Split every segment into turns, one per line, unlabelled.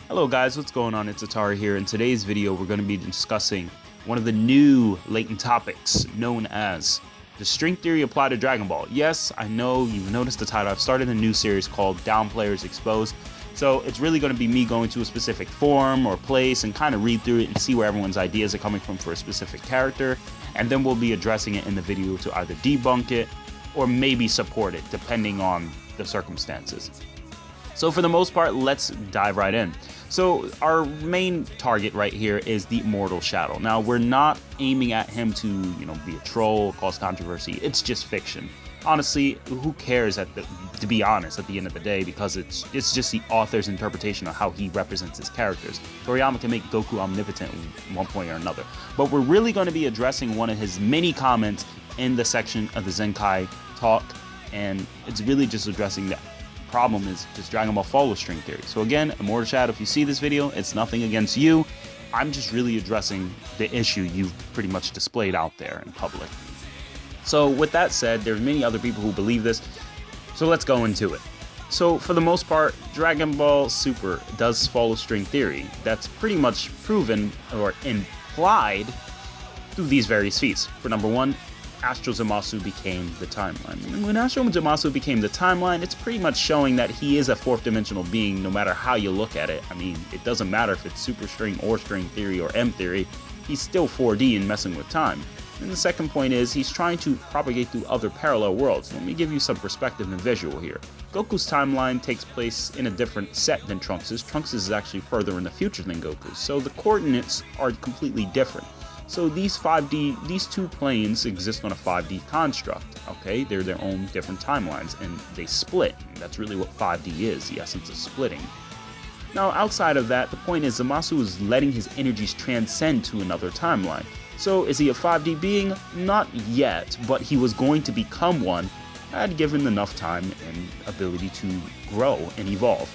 Hello guys, what's going on? It's Atari here. In today's video, we're going to be discussing one of the new latent topics known as the string theory applied to Dragon Ball. Yes, I know you've noticed the title. I've started a new series called DownPlayers Exposed. So it's really going to be me going to a specific forum or place and kind of read through it and see where everyone's ideas are coming from for a specific character. And then we'll be addressing it in the video to either debunk it or maybe support it, depending on the circumstances. So for the most part, let's dive right in. So our main target right here is the Immortal Shadow. Now, we're not aiming at him to, be a troll, cause controversy. It's just fiction. Honestly, who cares to be honest, at the end of the day, because it's just the author's interpretation of how he represents his characters. Toriyama can make Goku omnipotent at one point or another. But we're really going to be addressing one of his many comments in the section of the Zenkai talk, and it's really just addressing that. Problem is just Dragon Ball follow string theory. So again, Immortal Shadow, if you see this video, it's nothing against you. I'm just really addressing the issue you've pretty much displayed out there in public. So with that said, there's many other people who believe this. So let's go into it. So for the most part, Dragon Ball Super does follow string theory. That's pretty much proven or implied through these various feats. For number one, Astro Zamasu became the timeline. And when Astro Zamasu became the timeline, it's pretty much showing that he is a fourth dimensional being no matter how you look at it. I mean, it doesn't matter if it's super string or string theory or M theory, he's still 4D and messing with time. And the second point is he's trying to propagate through other parallel worlds. Let me give you some perspective and visual here. Goku's timeline takes place in a different set than Trunks's. Trunks is actually further in the future than Goku's, so the coordinates are completely different. So these two planes exist on a 5D construct, okay? They're their own different timelines, and they split. That's really what 5D is, the essence of splitting. Now, outside of that, the point is Zamasu is letting his energies transcend to another timeline. So is he a 5D being? Not yet, but he was going to become one had given enough time and ability to grow and evolve.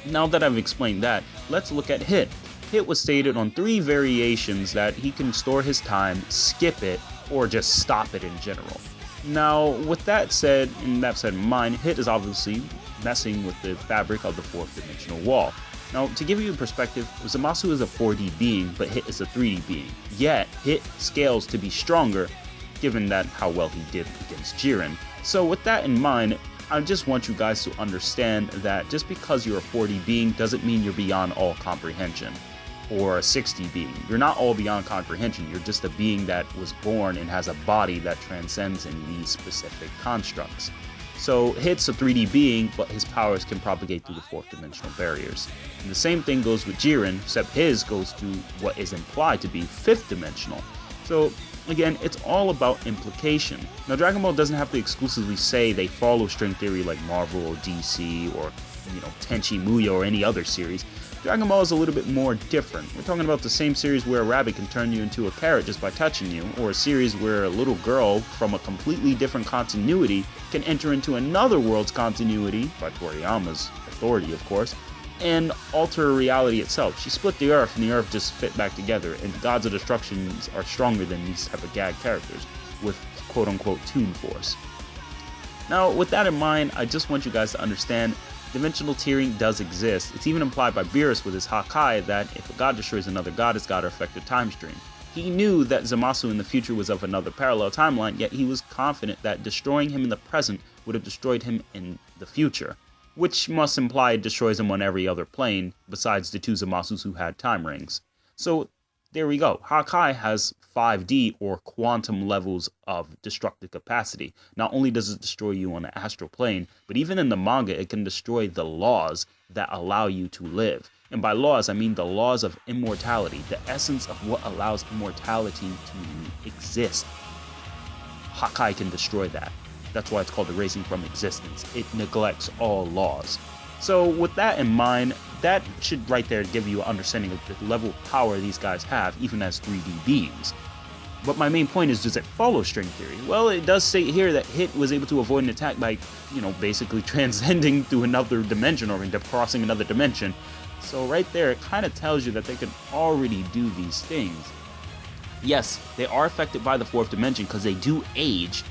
Now that I've explained that, let's look at Hit. Hit was stated on 3 variations that he can store his time, skip it, or just stop it in general. Now, with that said, in mind, Hit is obviously messing with the fabric of the 4th dimensional wall. Now, to give you a perspective, Zamasu is a 4D being, but Hit is a 3D being. Yet, Hit scales to be stronger, given that how well he did against Jiren. So with that in mind, I just want you guys to understand that just because you're a 4D being doesn't mean you're beyond all comprehension. Or a 6D being. You're not all beyond comprehension, you're just a being that was born and has a body that transcends in these specific constructs. So Hit's a 3D being, but his powers can propagate through the 4th dimensional barriers. And the same thing goes with Jiren, except his goes to what is implied to be 5th dimensional. So again, it's all about implication. Now Dragon Ball doesn't have to exclusively say they follow string theory like Marvel or DC or Tenchi Muyo or any other series. Dragon Ball is a little bit more different. We're talking about the same series where a rabbit can turn you into a carrot just by touching you, or a series where a little girl from a completely different continuity can enter into another world's continuity, by Toriyama's authority of course, and alter reality itself. She split the Earth and the Earth just fit back together, and the gods of destruction are stronger than these type of gag characters, with quote-unquote Toon Force. Now, with that in mind, I just want you guys to understand dimensional tiering does exist. It's even implied by Beerus with his Hakai that if a god destroys another god, it's got to affect the time stream. He knew that Zamasu in the future was of another parallel timeline, yet he was confident that destroying him in the present would have destroyed him in the future, which must imply it destroys him on every other plane besides the 2 Zamasus who had time rings. So there we go. Hakai has 5D or quantum levels of destructive capacity. Not only does it destroy you on the astral plane, but even in the manga, it can destroy the laws that allow you to live. And by laws, I mean the laws of immortality, the essence of what allows immortality to exist. Hakai can destroy that. That's why it's called erasing from existence. It neglects all laws. So with that in mind, that should right there give you an understanding of the level of power these guys have, even as 3D beings. But my main point is, does it follow string theory? Well, it does say here that Hit was able to avoid an attack by, basically transcending through another dimension or crossing another dimension. So right there, it kind of tells you that they can already do these things. Yes, they are affected by the 4th dimension because they do age,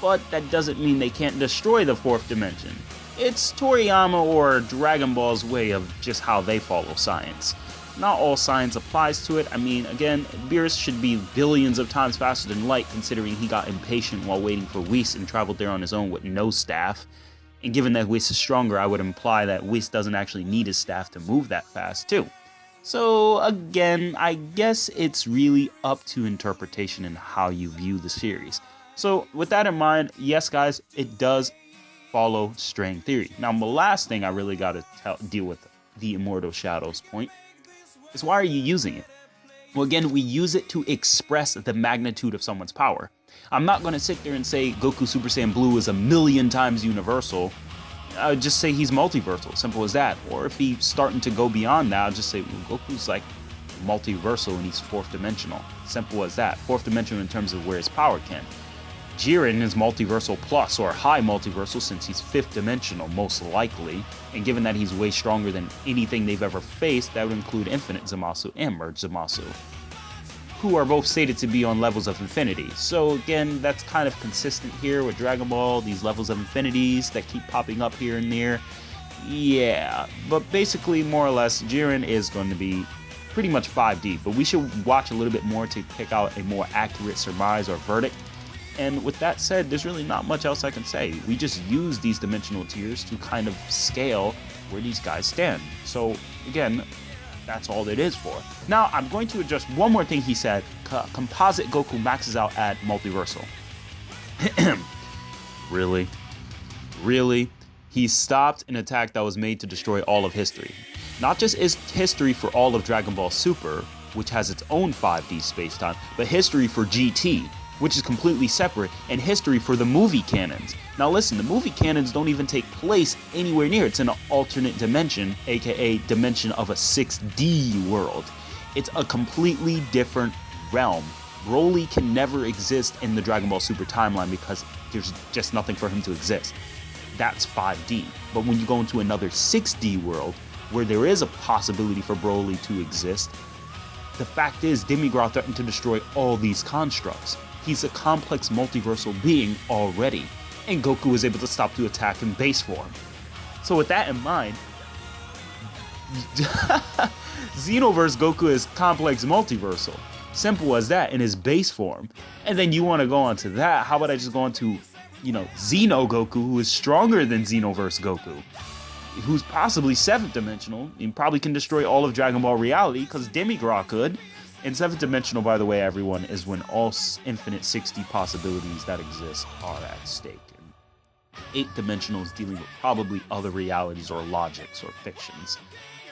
but that doesn't mean they can't destroy the 4th dimension. It's Toriyama or Dragon Ball's way of just how they follow science. Not all science applies to it. I mean, again, Beerus should be billions of times faster than light, considering he got impatient while waiting for Whis and traveled there on his own with no staff. And given that Whis is stronger, I would imply that Whis doesn't actually need his staff to move that fast, too. So, again, I guess it's really up to interpretation and how you view the series. So, with that in mind, yes, guys, it does follow string theory. Now, the last thing I really got to deal with the Immortal Shadows point is, why are you using it? Well, again, we use it to express the magnitude of someone's power. I'm not going to sit there and say Goku Super Saiyan Blue is 1,000,000 times universal. I would just say he's multiversal, simple as that. Or if he's starting to go beyond that, I'll just say, well, Goku's like multiversal and he's fourth dimensional. Simple as that. Fourth dimensional in terms of where his power can. Jiren is multiversal plus, or high multiversal, since he's fifth dimensional, most likely. And given that he's way stronger than anything they've ever faced, that would include Infinite Zamasu and Merge Zamasu, who are both stated to be on levels of infinity. So again, that's kind of consistent here with Dragon Ball, these levels of infinities that keep popping up here and there. Yeah, but basically, more or less, Jiren is going to be pretty much 5D, but we should watch a little bit more to pick out a more accurate surmise or verdict. And with that said, there's really not much else I can say. We just use these dimensional tiers to kind of scale where these guys stand. So again, that's all it is for. Now, I'm going to address one more thing he said. Composite Goku maxes out at multiversal. Really? Really? He stopped an attack that was made to destroy all of history. Not just is history for all of Dragon Ball Super, which has its own 5D spacetime, but history for GT, which is completely separate, and history for the movie canons. Now listen, the movie canons don't even take place anywhere near. It's in an alternate dimension, aka dimension of a 6D world. It's a completely different realm. Broly can never exist in the Dragon Ball Super timeline because there's just nothing for him to exist. That's 5D. But when you go into another 6D world, where there is a possibility for Broly to exist, the fact is Demigra threatened to destroy all these constructs. He's a complex multiversal being already, and Goku was able to stop the attack in base form. So with that in mind, Xenoverse Goku is complex multiversal. Simple as that in his base form. And then you want to go on to that, how about I just go on to, Xeno Goku, who is stronger than Xenoverse Goku, who's possibly 7th dimensional, and probably can destroy all of Dragon Ball reality, because Demigra could. And 7th dimensional, by the way, everyone, is when all infinite 60 possibilities that exist are at stake. And 8th dimensional is dealing with probably other realities or logics or fictions.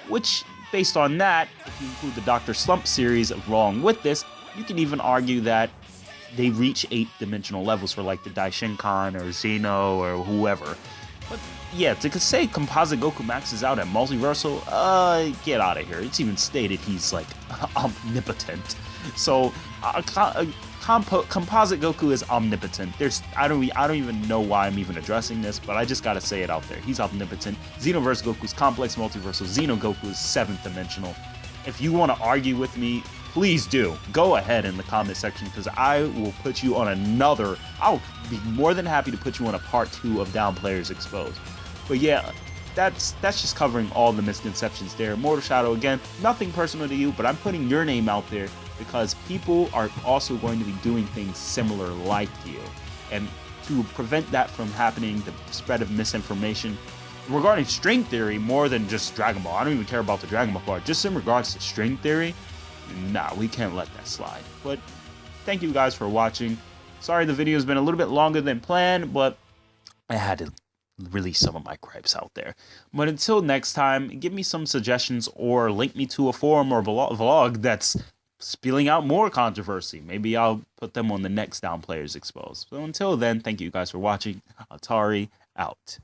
Which, based on that, if you include the Dr. Slump series along with this, you can even argue that they reach 8th dimensional levels for like the Daishinkan or Xeno or whoever. But yeah, to say Composite Goku maxes out at multiversal, get out of here. It's even stated he's like omnipotent. So Composite Goku is omnipotent. I don't even know why I'm even addressing this, but I just gotta say it out there. He's omnipotent. Xenoverse Goku's complex multiversal. Xeno Goku is 7th dimensional. If you want to argue with me, please do. Go ahead in the comment section, because I will put you on another. I'll be more than happy to put you on a part 2 of DownPlayers Exposed. But yeah, that's just covering all the misconceptions there. Immortal Shadow, again, nothing personal to you, but I'm putting your name out there because people are also going to be doing things similar like you. And to prevent that from happening, the spread of misinformation regarding string theory, more than just Dragon Ball. I don't even care about the Dragon Ball part. Just in regards to string theory, nah, we can't let that slide. But thank you guys for watching. Sorry the video has been a little bit longer than planned, but I had to release some of my gripes out there. But until next time, give me some suggestions or link me to a forum or vlog that's spilling out more controversy. Maybe I'll put them on the next DownPlayers Exposed. So until then, thank you guys for watching. Atari out.